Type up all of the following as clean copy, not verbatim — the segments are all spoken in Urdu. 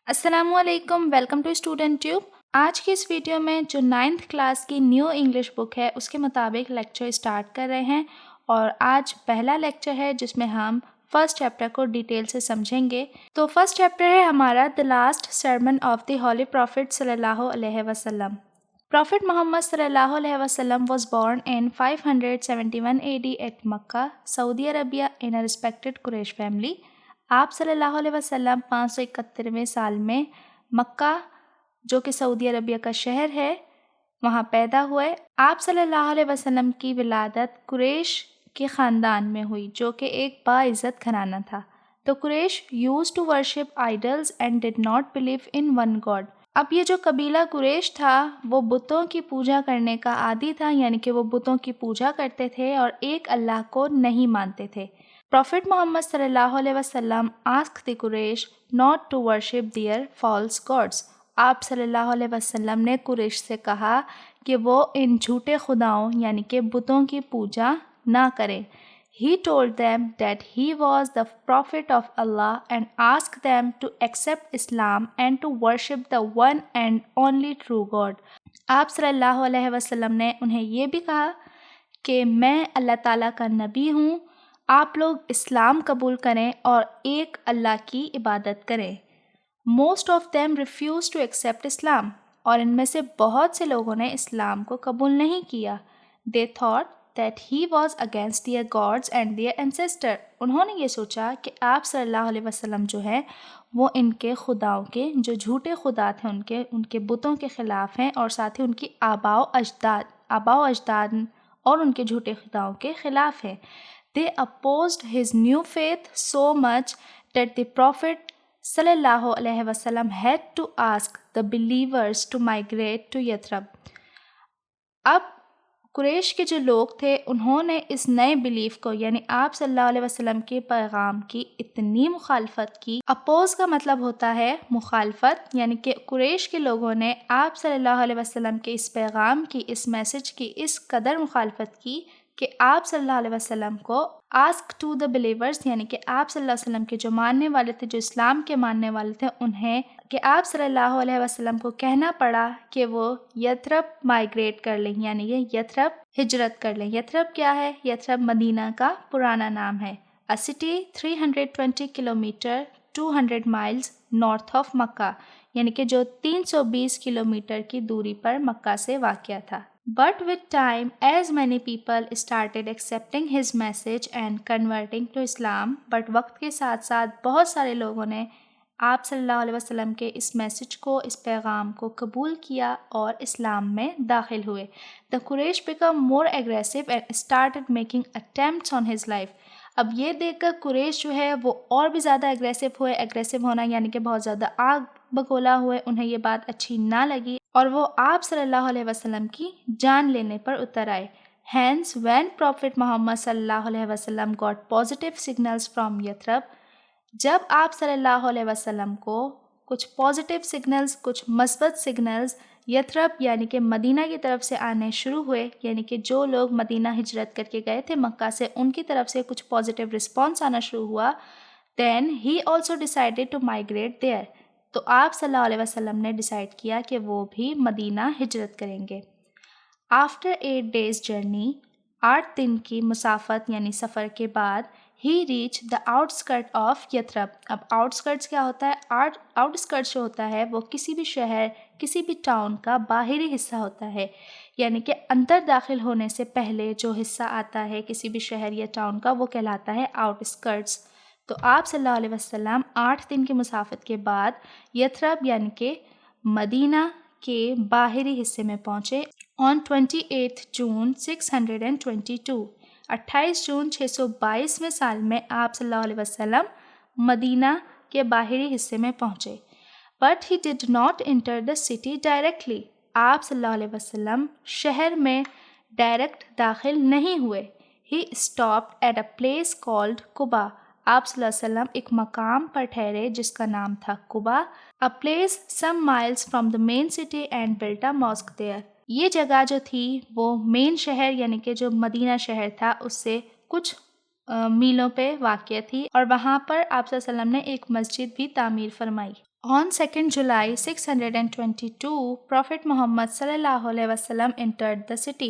السلام علیکم، ویلکم ٹو اسٹوڈنٹ ٹیوب۔ آج کی اس ویڈیو میں جو 9th کلاس کی نیو انگلش بک ہے اس کے مطابق لیکچر اسٹارٹ کر رہے ہیں، اور آج پہلا لیکچر ہے جس میں ہم فرسٹ چیپٹر کو ڈیٹیل سے سمجھیں گے۔ تو فرسٹ چیپٹر ہے ہمارا the last sermon of the holy prophet صلی اللہ علیہ وسلم۔ Prophet Muhammad sallallahu alaihi wasallam was born in 571 AD at Makkah, Saudi Arabia in a respected Quraysh family۔ آپ صلی اللہ علیہ وسلم 571ویں سال میں مکہ جو کہ سعودی عربیہ کا شہر ہے وہاں پیدا ہوئے۔ آپ صلی اللہ علیہ وسلم کی ولادت قریش کے خاندان میں ہوئی جو کہ ایک باعزت گھرانہ تھا۔ تو قریش used to worship idols and did not believe in one God۔ اب یہ جو قبیلہ قریش تھا وہ بتوں کی پوجا کرنے کا عادی تھا، یعنی کہ وہ بتوں کی پوجا کرتے تھے اور ایک اللہ کو نہیں مانتے تھے۔ Prophet محمد صلی اللہ علیہ وسلم asked the Quraysh not to worship their false gods۔ آپ صلی اللہ علیہ وسلم نے قریش سے کہا کہ وہ ان جھوٹے خداؤں یعنی کہ بتوں کی پوجا نہ کریں۔ He told them that he was the prophet of Allah and asked them to accept Islam and to worship the one and only true God۔ آپ صلی اللہ علیہ وسلم نے انہیں یہ بھی کہا کہ میں اللہ تعالیٰ کا نبی ہوں، آپ لوگ اسلام قبول کریں اور ایک اللہ کی عبادت کریں۔ Most of them refused to accept Islam، اور ان میں سے بہت سے لوگوں نے اسلام کو قبول نہیں کیا۔ They thought that he was against their gods and their ancestor۔ انہوں نے یہ سوچا کہ آپ صلی اللہ علیہ وسلم جو ہے وہ ان کے خداؤں کے جو جھوٹے خدا تھے ان کے بتوں کے خلاف ہیں، اور ساتھ ہی ان کی آباء و اجداد اور ان کے جھوٹے خداؤں کے خلاف ہیں۔ They opposed his new faith so much that the Prophet صلی اللہ علیہ وسلم had to ask the believers to migrate to Yathrib۔ اب قریش کے جو لوگ تھے انہوں نے اس نئے بلیف کو یعنی آپ صلی اللہ علیہ وسلم کے پیغام کی اتنی مخالفت کی۔ اپوز کا مطلب ہوتا ہے مخالفت، یعنی کہ قریش کے لوگوں نے آپ صلی اللہ علیہ وسلم کے اس پیغام کی، اس میسج کی اس قدر مخالفت کی کہ آپ صلی اللہ علیہ وسلم کو آسک ٹو دا بلیورز، یعنی کہ آپ صلی اللہ علیہ وسلم کے جو ماننے والے تھے، جو اسلام کے ماننے والے تھے، انہیں کہ آپ صلی اللہ علیہ وسلم کو کہنا پڑا کہ وہ یتھرب مائگریٹ کر لیں، یعنی یہ یتھرب ہجرت کر لیں۔ یتھرب کیا ہے؟ یتھرب مدینہ کا پرانا نام ہے۔ A city 320 kilometre 200 miles north of مکہ، یعنی کہ جو 320 کلومیٹر کی دوری پر مکہ سے واقع تھا۔ But with time, as many people started accepting his message and converting to Islam، but وقت کے ساتھ ساتھ بہت سارے لوگوں نے آپ صلی اللہ علیہ وسلم کے اس میسج کو، اس پیغام کو قبول کیا اور اسلام میں داخل ہوئے۔ The Quraysh became more aggressive and started making attempts on his life۔ اب یہ دیکھ کر قریش جو ہے وہ اور بھی زیادہ ایگریسو ہونا یعنی کہ بہت زیادہ آگ بگولا ہوئے، انہیں یہ بات اچھی نہ لگی اور وہ آپ صلی اللہ علیہ وسلم کی جان لینے پر اتر آئے۔ Hence when Prophet محمد صلی اللہ علیہ وسلم got positive signals from Yathrib، جب آپ صلی اللہ علیہ وسلم کو کچھ پازیٹیو سگنلز، کچھ مثبت سگنلز یتھرب یعنی کہ مدینہ کی طرف سے آنے شروع ہوئے، یعنی کہ جو لوگ مدینہ ہجرت کر کے گئے تھے مکہ سے ان کی طرف سے کچھ پازیٹیو رسپانس آنا شروع ہوا، then he also decided to migrate there۔ تو آپ صلی اللہ علیہ وسلم نے ڈیسائیڈ کیا کہ وہ بھی مدینہ ہجرت کریں گے۔ After 8 days journey، 8 دن کی مسافت یعنی سفر کے بعد he reached the outskirt of Yathrib۔ اب outskirts کیا ہوتا ہے؟ outskirts جو ہوتا ہے وہ کسی بھی شہر، کسی بھی ٹاؤن کا باہری حصہ ہوتا ہے، یعنی کہ اندر داخل ہونے سے پہلے جو حصہ آتا ہے کسی بھی شہر یا ٹاؤن کا وہ کہلاتا ہے outskirts۔ تو آپ صلی اللہ علیہ وسلم 8 دن کی مسافت کے بعد یتھرب یعنی کہ مدینہ کے باہری حصے میں پہنچے۔ On 28 June 622، 28 جون 622ویں سال میں آپ صلی اللہ علیہ وسلم مدینہ کے باہری حصے میں پہنچے۔ But he did not enter the city directly۔ آپ صلی اللہ علیہ وسلم شہر میں ڈائریکٹ داخل نہیں ہوئے۔ He stopped at a place called قبا۔ آپ صلی اللہ علیہ وسلم ایک مقام پر ٹھہرے جس کا نام تھا قبا، a place some miles from the main city and built a mosque there۔ یہ جگہ جو تھی وہ مین شہر یعنی کہ جو مدینہ شہر تھا اس سے کچھ میلوں پہ واقع تھی، اور وہاں پر آپ صلی اللہ علیہ وسلم نے ایک مسجد بھی تعمیر فرمائی۔ On 2nd July 622, Prophet Muhammad sallallahu alaihi wasallam entered the city.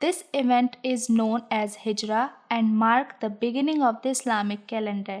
This event is known as Hijra and mark the beginning of the Islamic calendar.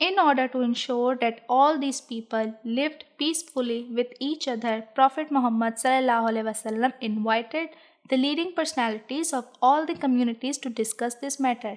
In order to ensure that all these people lived peacefully with each other, Prophet Muhammad sallallahu alaihi wasallam invited the leading personalities of all the communities to discuss this matter.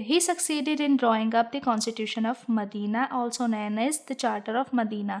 He succeeded in drawing up the Constitution of Medina, also known as the Charter of Medina.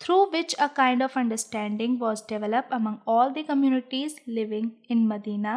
through which a kind of understanding was developed among all the communities living in Medina.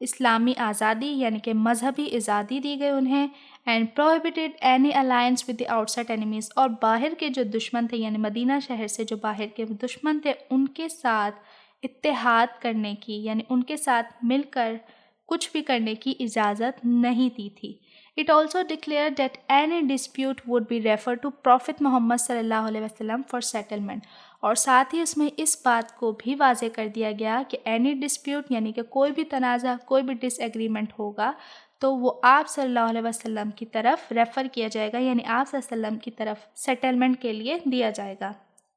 اسلامی آزادی یعنی کہ مذہبی آزادی دی گئی انہیں، and prohibited any alliance with the outside enemies، اور باہر کے جو دشمن تھے یعنی مدینہ شہر سے جو باہر کے دشمن تھے ان کے ساتھ اتحاد کرنے کی یعنی ان کے ساتھ مل کر کچھ بھی کرنے کی اجازت نہیں دی تھی۔ It also declared that any dispute would be referred to Prophet Muhammad صلی اللہ علیہ وسلم for settlement، اور ساتھ ہی اس میں اس بات کو بھی واضح کر دیا گیا کہ any dispute یعنی کہ کوئی بھی تنازع، کوئی بھی ڈس ایگریمنٹ ہوگا تو وہ آپ صلی اللہ علیہ وسلم کی طرف ریفر کیا جائے گا، یعنی آپ صلی اللہ علیہ وسلم کی طرف سیٹلمنٹ کے لیے دیا جائے گا۔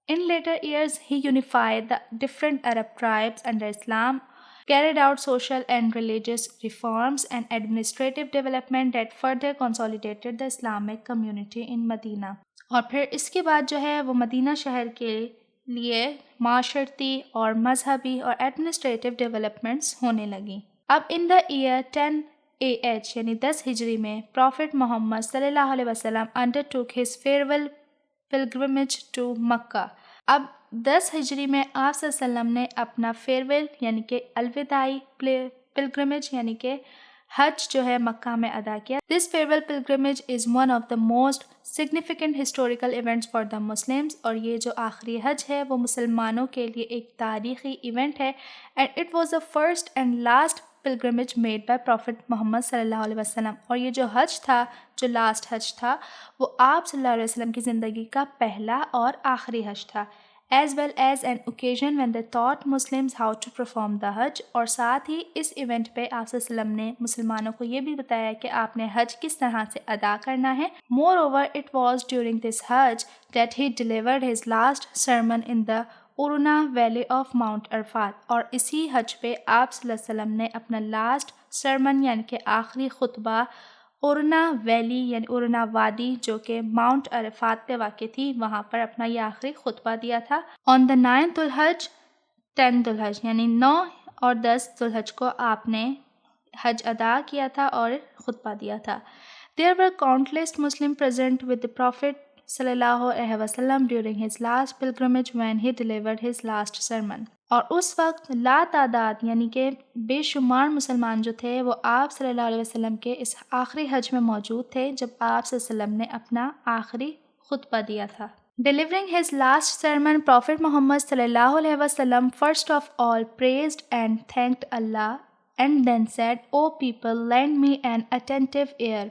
In later years, he unified the different Arab tribes under Islam, carried out social and religious reforms and administrative development that further consolidated the Islamic community in Medina۔ اور پھر اس کے بعد جو ہے وہ مدینہ شہر کے لیے معاشرتی اور مذہبی اور ایڈمنسٹریٹو ڈیولپمنٹس ہونے لگیں۔ اب ان دا ایئر 10 AH یعنی 10 ہجری میں پروفٹ محمد صلی اللہ علیہ وسلم undertook his farewell pilgrimage to مکہ۔ اب 10 ہجری میں آپ صلی اللہ علیہ وسلم نے اپنا فیئرویل یعنی کہ الوداعی پلگرمیج یعنی کہ حج جو ہے مکہ میں ادا کیا۔ This farewell pilgrimage is one of the most significant historical events for the Muslims، اور یہ جو آخری حج ہے وہ مسلمانوں کے لیے ایک تاریخی ایونٹ ہے، and it was the first and last pilgrimage made by Prophet محمد صلی اللہ علیہ وسلم، اور یہ جو حج تھا جو لاسٹ حج تھا وہ آپ صلی اللہ علیہ وسلم کی زندگی کا پہلا اور آخری حج تھا، as well as an occasion when they taught Muslims how to perform the Hajj، اور ساتھ ہی اس ایونٹ پہ آپ صلی اللہ علیہ وسلم نے مسلمانوں کو یہ بھی بتایا کہ آپ نے حج کس طرح سے ادا کرنا ہے۔ Moreover, it was during this Hajj that he delivered his last sermon in the Urana valley of mount Arafat, اور اسی حج پہ آپ صلی اللہ علیہ وسلم نے اپنا لاسٹ سرمن یعنی کہ آخری خطبہ ارنا ویلی یعنی ارنا وادی جو کہ ماؤنٹ عرفات پہ واقع تھی وہاں پر اپنا یہ آخری خطبہ دیا تھا۔ آن دا 9th الحج 10th الحج یعنی 9 اور 10 ذوالحج کو آپ نے حج ادا کیا تھا اور خطبہ دیا تھا۔ There were countless Muslims present with the Prophet صلی اللہ علیہ وسلم during his last pilgrimage when he delivered his last sermon، اور اس وقت لا تعداد یعنی کہ بے شمار مسلمان جو تھے وہ آپ صلی اللہ علیہ وسلم کے اس آخری حج میں موجود تھے جب آپ صلی اللہ علیہ وسلم نے اپنا آخری خطبہ دیا تھا۔ Delivering his last sermon, Prophet Muhammad صلی اللہ علیہ وسلم first of all praised and thanked Allah and then said, "O people, lend me an attentive ear."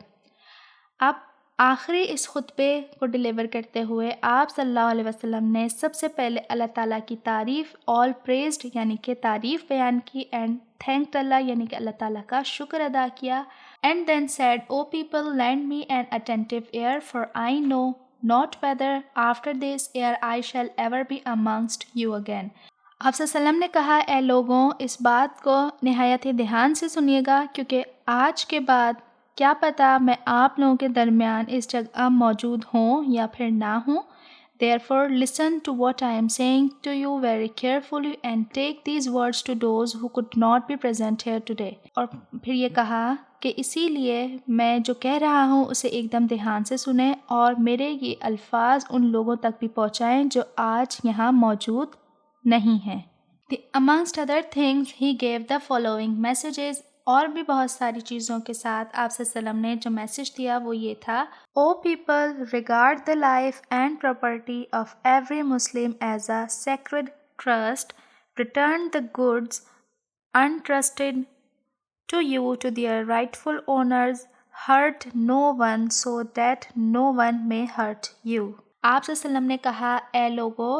اب آخری اس خطبے کو ڈیلیور کرتے ہوئے آپ صلی اللہ علیہ وسلم نے سب سے پہلے اللہ تعالیٰ کی تعریف all praised یعنی کہ تعریف بیان کی and thanked اللہ یعنی کہ اللہ تعالیٰ کا شکر ادا کیا and then said, "O people, lend me an attentive ear, for I know not whether after this year I shall ever be amongst you again." آپ صلی اللہ علیہ وسلم نے کہا اے لوگوں اس بات کو نہایت ہی دھیان سے سنیے گا کیونکہ آج کے بعد کیا پتہ میں آپ لوگوں کے درمیان اس جگہ موجود ہوں یا پھر نہ ہوں۔ Therefore listen to what I am saying to you very carefully and take these words to those who could not be present here today۔ اور پھر یہ کہا کہ اسی لیے میں جو کہہ رہا ہوں اسے ایک دم دھیان سے سنیں اور میرے یہ الفاظ ان لوگوں تک بھی پہنچائیں جو آج یہاں موجود نہیں ہیں۔ Amongst other things he gave the following messages، اور بھی بہت ساری چیزوں کے ساتھ آپ صلی اللہ علیہ وسلم نے جو میسج دیا وہ یہ تھا O people, regard the life and property of every Muslim as a sacred trust, return the goods entrusted to you to their rightful owners, hurt no one so that no one may hurt you۔ آپ صلی اللہ علیہ وسلم نے کہا اے لوگو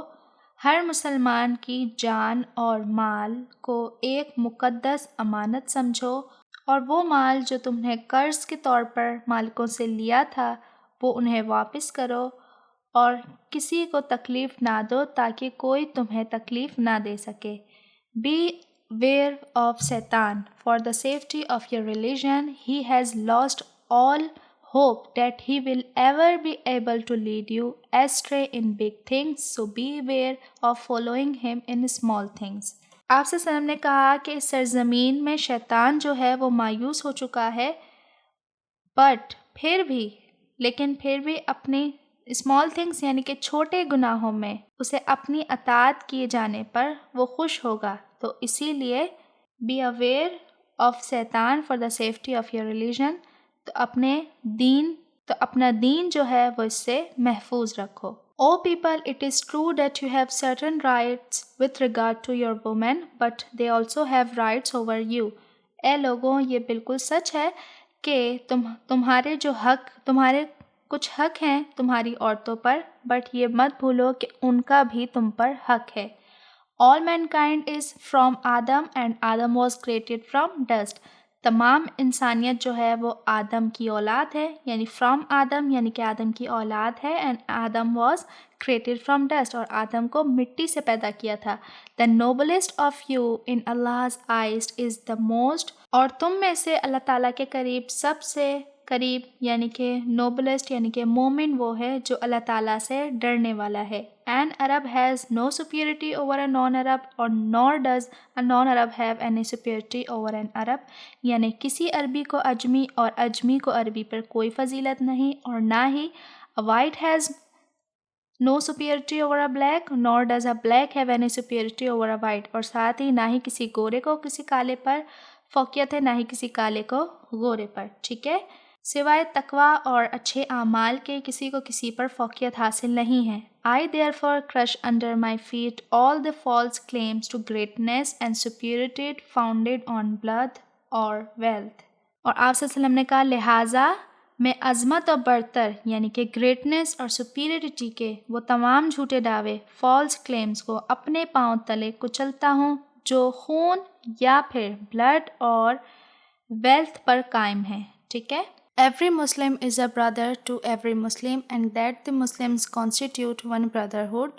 ہر مسلمان کی جان اور مال کو ایک مقدس امانت سمجھو اور وہ مال جو تم نے قرض کے طور پر مالکوں سے لیا تھا وہ انہیں واپس کرو اور کسی کو تکلیف نہ دو تاکہ کوئی تمہیں تکلیف نہ دے سکے۔ Be aware of Satan. For the safety of your religion, he has lost all hope that he will ever be able to lead you astray in big things, so beware of following him in small things۔ آپ صلی اللہ علیہ وسلم نے کہا کہ اس سرزمین میں شیطان جو ہے وہ مایوس ہو چکا ہے بٹ پھر بھی اپنی اسمال تھنگس یعنی کہ چھوٹے گناہوں میں اسے اپنی اطاعت کیے جانے پر وہ خوش ہوگا، تو اسی لیے be aware of Satan for the safety of your religion. تو اپنا دین جو ہے وہ اس سے محفوظ رکھو. O people, it is true that you have certain rights with regard to your women, but they also have rights over you. اے لوگوں، یہ بالکل سچ ہے کہ تمہارے کچھ حق ہیں تمہاری عورتوں پر، بٹ یہ مت بھولو کہ ان کا بھی تم پر حق ہے. All mankind is from Adam and Adam was created from dust. تمام انسانیت جو ہے وہ آدم کی اولاد ہے، یعنی فرام آدم یعنی کہ آدم کی اولاد ہے. And Adam was created from dust, اور آدم کو مٹی سے پیدا کیا تھا. The noblest of you in Allah's eyes is the most، اور تم میں سے اللہ تعالیٰ کے قریب سب سے قریب یعنی کہ نوبلسٹ یعنی کہ مومن وہ ہے جو اللہ تعالیٰ سے ڈرنے والا ہے. An Arab has no superiority over a non-Arab or nor does a non-Arab have any superiority over an Arab. یعنی کسی عربی کو اجمی اور اجمی کو عربی پر کوئی فضیلت نہیں، اور نہ ہی a white has no superiority over a black nor does a black have any superiority over a white. اور ساتھ ہی نہ ہی کسی گورے کو کسی کالے پر فوقیت ہے، نہ ہی کسی کالے کو گورے پر. ٹھیک ہے، سوائے تقویٰ اور اچھے اعمال کے کسی کو کسی پر فوقیت حاصل نہیں ہے. I therefore crush under my feet all the false claims to greatness and superiority founded on blood or wealth. اور آپ صلی اللہ علیہ وسلم نے کہا لہٰذا میں عظمت اور برتر یعنی کہ گریٹنس اور سپیریٹی کے وہ تمام جھوٹے دعوے فالس کلیمز کو اپنے پاؤں تلے کچلتا ہوں جو خون یا پھر بلڈ اور ویلتھ پر قائم ہے. ٹھیک ہے. Every Muslim is a brother to every Muslim and that the Muslims constitute one brotherhood.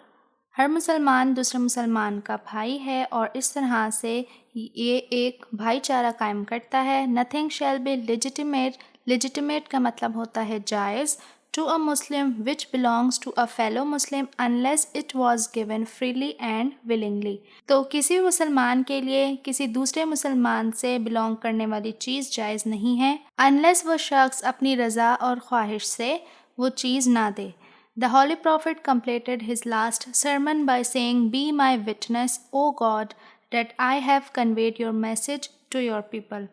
ہر مسلمان دوسرے مسلمان کا بھائی ہے اور اس طرح سے یہ ایک بھائی چارہ قائم کرتا ہے. Nothing shall be legitimate. Legitimate کا مطلب ہوتا ہے جائز. To a Muslim which belongs to a fellow Muslim unless it was given freely and willingly. تو کسی مسلمان کے لیے کسی دوسرے مسلمان سے بلونگ کرنے والی چیز جائز نہیں ہے unless وہ شخص اپنی رضا اور خواہش سے وہ چیز نہ دے. The Holy Prophet completed his last sermon by saying, Be my witness, O God, that I have conveyed your message to your people.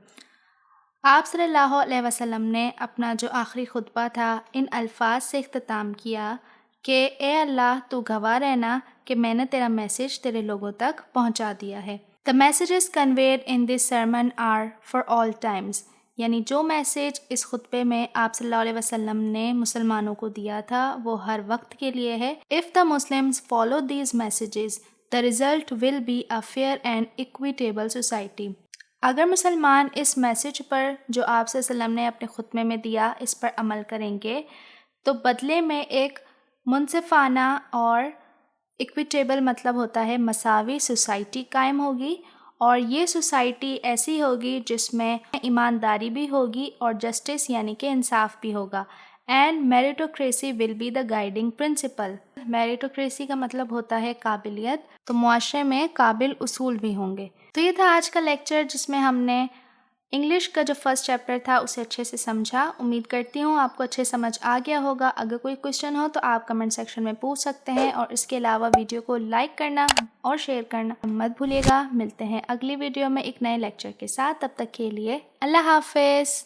آپ صلی اللہ علیہ وسلم نے اپنا جو آخری خطبہ تھا ان الفاظ سے اختتام کیا کہ اے اللہ تو گواہ رہنا کہ میں نے تیرا میسج تیرے لوگوں تک پہنچا دیا ہے. The messages conveyed in this sermon are for all times. یعنی جو میسج اس خطبے میں آپ صلی اللہ علیہ وسلم نے مسلمانوں کو دیا تھا وہ ہر وقت کے لیے ہے. If the Muslims follow these messages, the result will be a fair and equitable society. اگر مسلمان اس میسج پر جو آپ صلی اللہ علیہ وسلم نے اپنے خطبے میں دیا اس پر عمل کریں گے تو بدلے میں ایک منصفانہ اور ایکویٹیبل مطلب ہوتا ہے مساوی سوسائٹی قائم ہوگی، اور یہ سوسائٹی ایسی ہوگی جس میں ایمانداری بھی ہوگی اور جسٹس یعنی کہ انصاف بھی ہوگا. And meritocracy will be the guiding principle. Meritocracy کا مطلب ہوتا ہے قابلیت، تو معاشرے میں قابل اصول بھی ہوں گے. تو یہ تھا آج کا لیکچر جس میں ہم نے انگلش کا جو فرسٹ چیپٹر تھا اسے اچھے سے سمجھا. امید کرتی ہوں آپ کو اچھے سمجھ آ گیا ہوگا. اگر کوئی کوشچن ہو تو آپ کمنٹ سیکشن میں پوچھ سکتے ہیں، اور اس کے علاوہ ویڈیو کو لائک کرنا اور شیئر کرنا مت بھولیے گا. ملتے ہیں اگلی ویڈیو میں ایک نئے لیکچر کے ساتھ. تب تک کے لیے اللہ حافظ.